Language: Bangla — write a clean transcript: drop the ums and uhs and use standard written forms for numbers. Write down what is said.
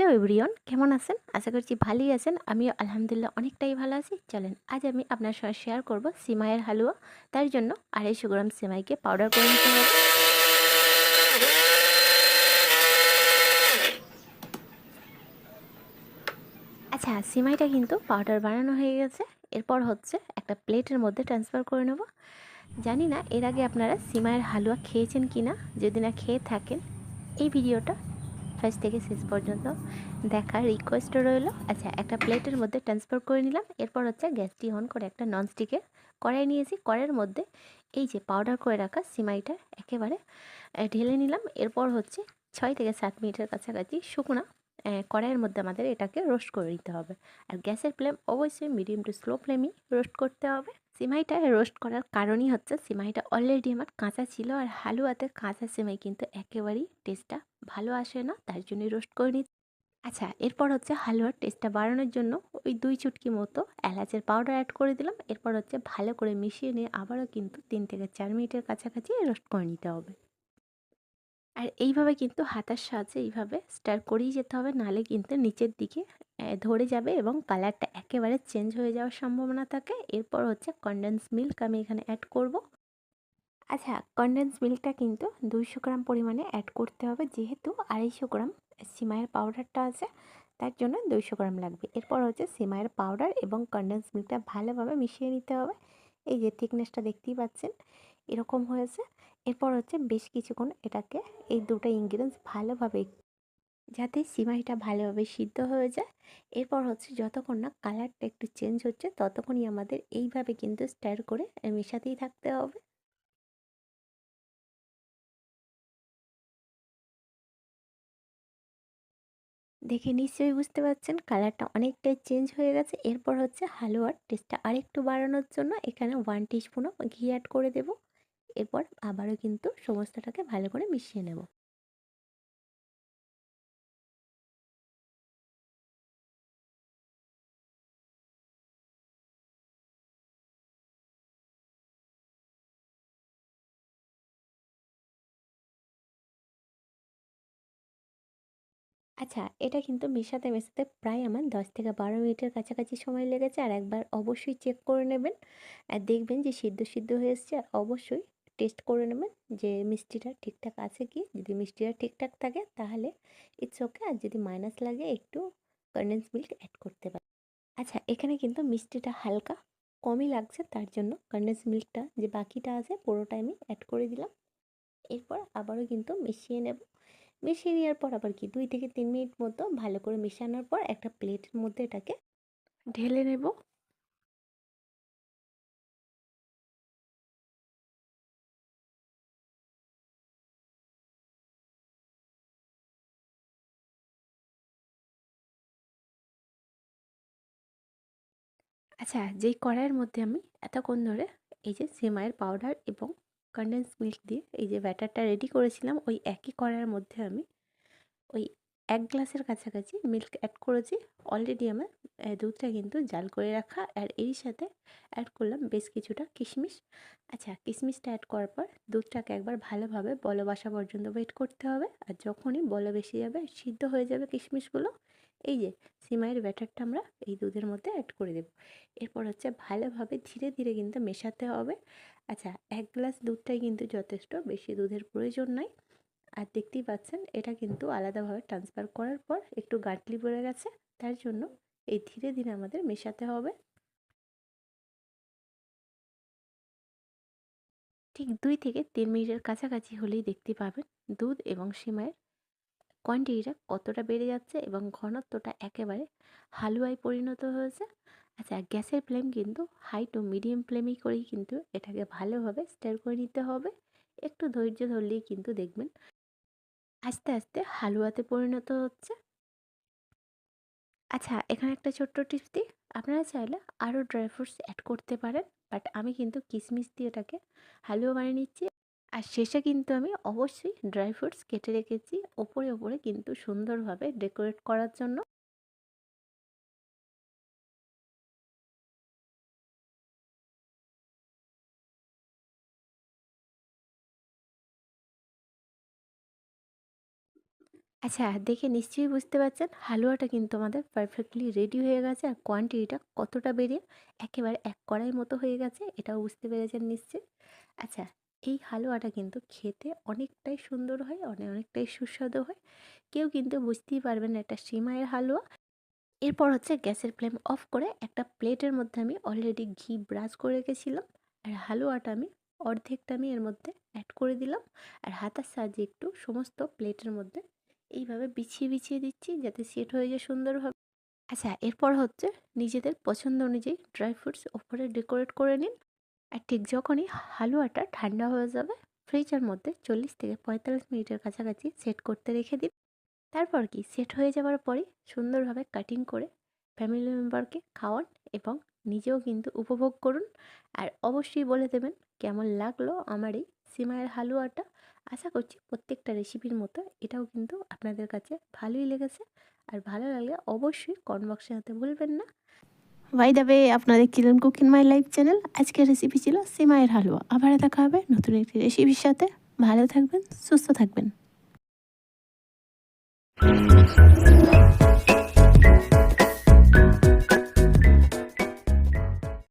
হ্যালো এভরিওয়ান, কেমন আছেন? আশা করছি ভালোই আছেন। আমিও আলহামদুলিল্লাহ অনেকটাই ভালো আছি। চলেন আজ আমি আপনার সঙ্গে শেয়ার করব সিমাইয়ের হালুয়া। তার জন্য 250 গ্রাম সিমাইকে পাউডার করে নিতে হবে। আচ্ছা, সিমাইটা কিন্তু পাউডার বানানো হয়ে গেছে। এরপর হচ্ছে একটা প্লেটের মধ্যে ট্রান্সফার করে নেব। জানি না এর আগে আপনারা সিমাইয়ের হালুয়া খেয়েছেন কি না। যদি না খেয়ে থাকেন, এই ভিডিওটা ফার্স্ট থেকে শেষ পর্যন্ত দেখার রিকোয়েস্ট রইল। আচ্ছা, একটা প্লেটের মধ্যে ট্রান্সফার করে নিলাম। এরপর হচ্ছে গ্যাসটি অন করে একটা ননস্টিকের কড়াই নিয়েছি। কড়াইয়ের মধ্যে এই যে পাউডার করে রাখা সিমাইটা একেবারে ঢেলে নিলাম। এরপর হচ্ছে 6 থেকে 7 মিনিটের কাছাকাছি শুকনো কড়াইয়ের মধ্যে আমাদের এটাকে রোস্ট করে নিতে হবে। আর গ্যাসের ফ্লেম অবশ্যই মিডিয়াম টু স্লো ফ্লেমেই রোস্ট করতে হবে। সিমাইটা রোস্ট করার কারণই হচ্ছে সিমাইটা অলরেডি আমার কাঁচা ছিল, আর হালুয়াতে কাঁচা সিমাই কিন্তু একেবারেই টেস্টটা ভালো আসে না, তার জন্যই রোস্ট করে নিই। আচ্ছা, এরপর হচ্ছে হালুয়ার টেস্টটা বাড়ানোর জন্য ওই 2 চুটকি মতো এলাচের পাউডার অ্যাড করে দিলাম। এরপর হচ্ছে ভালো করে মিশিয়ে নিয়ে আবারও কিন্তু 3 থেকে 4 মিনিটের কাছাকাছি রোস্ট করে নিতে হবে। আর এইভাবে কিন্তু হাতার সাহায্যে এইভাবে স্টার করেই যেতে হবে, নাহলে কিন্তু নিচের দিকে ধরে যাবে এবং কালারটা একেবারে চেঞ্জ হয়ে যাওয়ার সম্ভাবনা থাকে। এরপর হচ্ছে কনডেন্স মিল্ক আমি এখানে অ্যাড করব। আচ্ছা, কনডেন্স মিল্কটা কিন্তু 200 গ্রাম পরিমাণে অ্যাড করতে হবে, যেহেতু 250 গ্রাম সিমাইয়ের পাউডারটা আছে, তার জন্য 200 গ্রাম লাগবে। এরপর হচ্ছে সিমাইয়ের পাউডার এবং কনডেন্স মিল্কটা ভালোভাবে মিশিয়ে নিতে হবে। এই যে থিকনেসটা দেখতেই পাচ্ছেন, এরকম হয়েছে। এরপর হচ্ছে বেশ কিছুক্ষণ এটাকে এই দুটো ইনগ্রিডিয়েন্টস ভালোভাবে, যাতে সিমাইটা ভালোভাবে সিদ্ধ হয়ে যায়। এরপর হচ্ছে যতক্ষণ না কালারটা একটু চেঞ্জ হচ্ছে ততক্ষণই আমাদের এইভাবে কিন্তু স্টার করে মেশাতেই থাকতে হবে। দেখে নিশ্চয়ই বুঝতে পারছেন কালারটা অনেকটাই চেঞ্জ হয়ে গেছে। এরপর হচ্ছে হালুয়ার টেস্টটা আরেকটু বাড়ানোর জন্য এখানে 1 টিস্পুনও ঘি অ্যাড করে দেব। এরপর আবারও কিন্তু সমস্তটাকে ভালো করে মিশিয়ে নেব। আচ্ছা, এটা কিন্তু মেশাতে মেশাতে প্রায় আমার 10 থেকে 12 মিনিটের কাছাকাছি সময় লেগেছে। আর একবার অবশ্যই চেক করে নেবেন। আর দেখবেন যে সিদ্ধ সিদ্ধ হয়ে এসছে। আর অবশ্যই টেস্ট করে নেবেন যে মিষ্টিটা ঠিকঠাক আছে কি। যদি মিষ্টিটা ঠিকঠাক থাকে তাহলে ইটস ওকে। আর যদি মাইনাস লাগে একটু কনডেন্স মিল্ক অ্যাড করতে পারেন। আচ্ছা, এখানে কিন্তু মিষ্টিটা হালকা কমই লাগছে, তার জন্য কনডেন্স মিল্কটা যে বাকিটা আছে পুরোটাই আমি অ্যাড করে দিলাম। এরপর আবারও কিন্তু মিশিয়ে নেব। মিশিয়ে নেওয়ার পর আবার কি 2 থেকে 3 মিনিট মতো ভালো করে মেশানোর পর একটা প্লেটের মধ্যে এটাকে ঢেলে নেব। আচ্ছা, যেই কড়াইয়ের মধ্যে আমি এতক্ষণ ধরে এই যে সেমাইয়ের পাউডার এবং কনডেন্স মিল্ক দিয়ে এই যে ব্যাটারটা রেডি করেছিলাম, ওই একই কড়াইয়ের মধ্যে আমি ওই 1 গ্লাসের কাছাকাছি মিল্ক অ্যাড করেছি। অলরেডি আমার দুধটা কিন্তু জাল করে রাখা। আর এরই সাথে অ্যাড করলাম বেশ কিছুটা কিশমিশ। আচ্ছা, কিশমিশটা অ্যাড করার পর দুধটাকে একবার ভালোভাবে বলক আসা পর্যন্ত ওয়েট করতে হবে। আর যখনই বলক এসে যাবে, সিদ্ধ হয়ে যাবে কিশমিশগুলো, এই যে সিমাইয়ের ব্যাটারটা আমরা এই দুধের মধ্যে অ্যাড করে দেব। এরপর হচ্ছে ভালোভাবে ধীরে ধীরে কিন্তু মেশাতে হবে। আচ্ছা, 1 গ্লাস দুধটাই কিন্তু যথেষ্ট, বেশি দুধের প্রয়োজন নাই। আর দেখতেই পাচ্ছেন এটা কিন্তু আলাদাভাবে ট্রান্সফার করার পর একটু গাঁটলি পড়ে গেছে, তার জন্য এই ধীরে ধীরে আমাদের মেশাতে হবে। ঠিক 2 থেকে 3 মিনিটের কাছাকাছি হলেই দেখতে পাবেন দুধ এবং সিমাইয়ের কোয়ান্টিটিটা কতটা বেড়ে যাচ্ছে এবং ঘনত্বটা একেবারে হালুয়ায় পরিণত হয়েছে। আচ্ছা, গ্যাসের ফ্লেম কিন্তু হাই টু মিডিয়াম ফ্লেমেই করেই কিন্তু এটাকে ভালোভাবে স্টার করে নিতে হবে। একটু ধৈর্য ধরলেই কিন্তু দেখবেন আস্তে আস্তে হালুয়াতে পরিণত হচ্ছে। আচ্ছা, এখানে একটা ছোট্ট টিপস দিই। আপনারা চাইলে আরও ড্রাই ফ্রুটস অ্যাড করতে পারেন, বাট আমি কিন্তু কিশমিশ দিয়ে এটাকে হালুয়া বানিয়ে নিচ্ছি। আর শেষে কিন্তু আমি অবশ্যই ড্রাই ফ্রুটস কেটে রেখেছি ওপরে ওপরে কিন্তু সুন্দরভাবে ডেকোরেট করার জন্য। আচ্ছা, দেখে নিশ্চয়ই বুঝতে পারছেন হালুয়াটা কিন্তু আমাদের পারফেক্টলি রেডি হয়ে গেছে। আর কোয়ান্টিটিটা কতটা বেরিয়ে একেবারে এক কড়াই মতো হয়ে গেছে, এটাও বুঝতে পেরেছেন নিশ্চয়ই। আচ্ছা, এই হালুয়াটা কিন্তু খেতে অনেকটাই সুন্দর হয়, অনেকটাই সুস্বাদু হয়। কেউ কিন্তু বুঝতেই পারবেন না এটা সিমাইয়ের হালুয়া। এরপর হচ্ছে গ্যাসের ফ্লেম অফ করে একটা প্লেটের মধ্যে আমি অলরেডি ঘি ব্রাশ করে রেখেছিলাম। আর হালুয়াটা আমি অর্ধেকটা আমি এর মধ্যে অ্যাড করে দিলাম। আর হাতার সাহায্যে একটু সমস্ত প্লেটের মধ্যে এইভাবে বিছিয়ে বিছিয়ে দিচ্ছি যাতে সেট হয়ে যায় সুন্দরভাবে। আচ্ছা, এরপর হচ্ছে নিজেদের পছন্দ অনুযায়ী ড্রাই ফ্রুটস ওপরে ডেকোরেট করে নিন। আর ঠিক যখনই হালুয়াটা ঠান্ডা হয়ে যাবে, ফ্রিজের মধ্যে 40 থেকে 45 মিনিটের কাছাকাছি সেট করতে রেখে দিন। তারপর কি সেট হয়ে যাওয়ার পরে সুন্দরভাবে কাটিং করে ফ্যামিলি মেম্বারকে খাওয়ান এবং নিজেও কিন্তু উপভোগ করুন। আর অবশ্যই বলে দেবেন কেমন লাগলো আমার এই সিমাইয়ের হালুয়াটা। আশা করছি প্রত্যেকটা রেসিপির মতো এটাও কিন্তু আপনাদের কাছে ভালোই লেগেছে। আর ভালো লাগলে অবশ্যই কমেন্ট বক্সে জানাতে ভুলবেন না। বাই দ্য ওয়ে, আপনারা দেখছিলেন cook in my life channel. আজকের রেসিপি ছিল সিমাইয়ের হালুয়া। আবার দেখা হবে নতুন একটি রেসিপির সাথে। ভালো থাকবেন, সুস্থ থাকবেন।